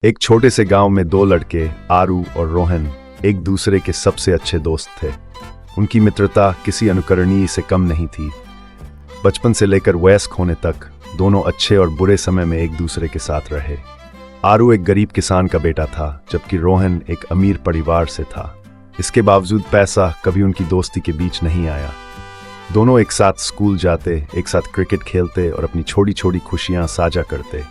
एक छोटे से गांव में दो लड़के आरू और रोहन एक दूसरे के सबसे अच्छे दोस्त थे। उनकी मित्रता किसी अनुकरणीय से कम नहीं थी। बचपन से लेकर वयस्क होने तक दोनों अच्छे और बुरे समय में एक दूसरे के साथ रहे। आरू एक गरीब किसान का बेटा था, जबकि रोहन एक अमीर परिवार से था। इसके बावजूद पैसा कभी उनकी दोस्ती के बीच नहीं आया। दोनों एक साथ स्कूल जाते, एक साथ क्रिकेट खेलते और अपनी छोटी छोटी खुशियां साझा करते।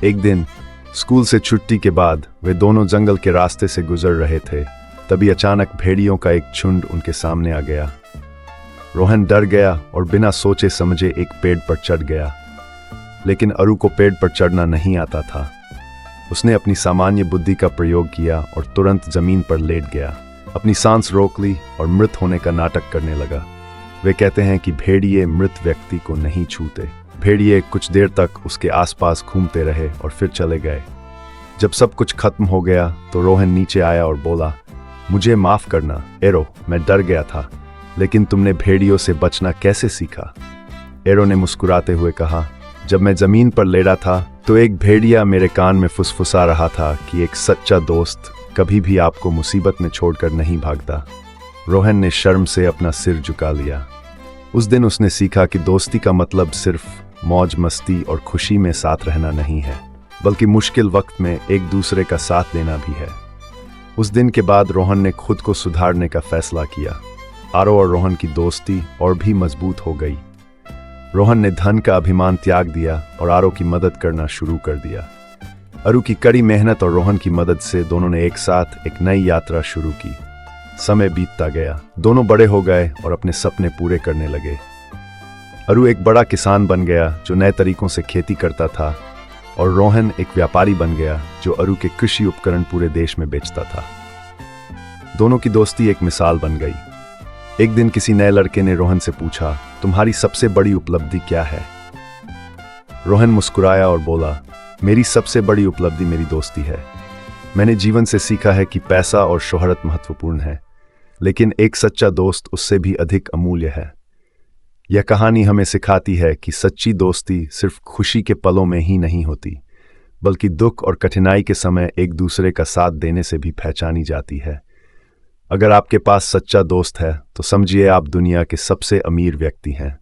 एक दिन स्कूल से छुट्टी के बाद वे दोनों जंगल के रास्ते से गुजर रहे थे। तभी अचानक भेड़ियों का एक झुंड उनके सामने आ गया। रोहन डर गया और बिना सोचे समझे एक पेड़ पर चढ़ गया। लेकिन आरू को पेड़ पर चढ़ना नहीं आता था। उसने अपनी सामान्य बुद्धि का प्रयोग किया और तुरंत जमीन पर लेट गया। अपनी सांस रोक ली और मृत होने का नाटक करने लगा। वे कहते हैं कि भेड़िए मृत व्यक्ति को नहीं छूते। भेड़िए कुछ देर तक उसके आसपास घूमते रहे और फिर चले गए। जब सब कुछ खत्म हो गया तो रोहन नीचे आया और बोला, मुझे माफ करना एरो, मैं डर गया था। लेकिन तुमने भेड़ियों से बचना कैसे सीखा? एरो ने मुस्कुराते हुए कहा, जब मैं जमीन पर लेटा था तो एक भेड़िया मेरे कान में फुसफुसा रहा था कि एक सच्चा दोस्त कभी भी आपको मुसीबत में छोड़कर नहीं भागता। रोहन ने शर्म से अपना सिर झुका लिया। उस दिन उसने सीखा कि दोस्ती का मतलब सिर्फ मौज मस्ती और खुशी में साथ रहना नहीं है, बल्कि मुश्किल वक्त में एक दूसरे का साथ देना भी है। उस दिन के बाद रोहन ने खुद को सुधारने का फैसला किया। आरू और रोहन की दोस्ती और भी मजबूत हो गई। रोहन ने धन का अभिमान त्याग दिया और आरू की मदद करना शुरू कर दिया। आरू की कड़ी मेहनत और रोहन की मदद से दोनों ने एक साथ एक नई यात्रा शुरू की। समय बीतता गया, दोनों बड़े हो गए और अपने सपने पूरे करने लगे। आरू एक बड़ा किसान बन गया जो नए तरीकों से खेती करता था, और रोहन एक व्यापारी बन गया जो आरू के कृषि उपकरण पूरे देश में बेचता था। दोनों की दोस्ती एक मिसाल बन गई। एक दिन किसी नए लड़के ने रोहन से पूछा, तुम्हारी सबसे बड़ी उपलब्धि क्या है? रोहन मुस्कुराया और बोला, मेरी सबसे बड़ी उपलब्धि मेरी दोस्ती है। मैंने जीवन से सीखा है कि पैसा और शोहरत महत्वपूर्ण है, लेकिन एक सच्चा दोस्त उससे भी अधिक अमूल्य है। यह कहानी हमें सिखाती है कि सच्ची दोस्ती सिर्फ खुशी के पलों में ही नहीं होती, बल्कि दुख और कठिनाई के समय एक दूसरे का साथ देने से भी पहचानी जाती है। अगर आपके पास सच्चा दोस्त है तो समझिए आप दुनिया के सबसे अमीर व्यक्ति हैं।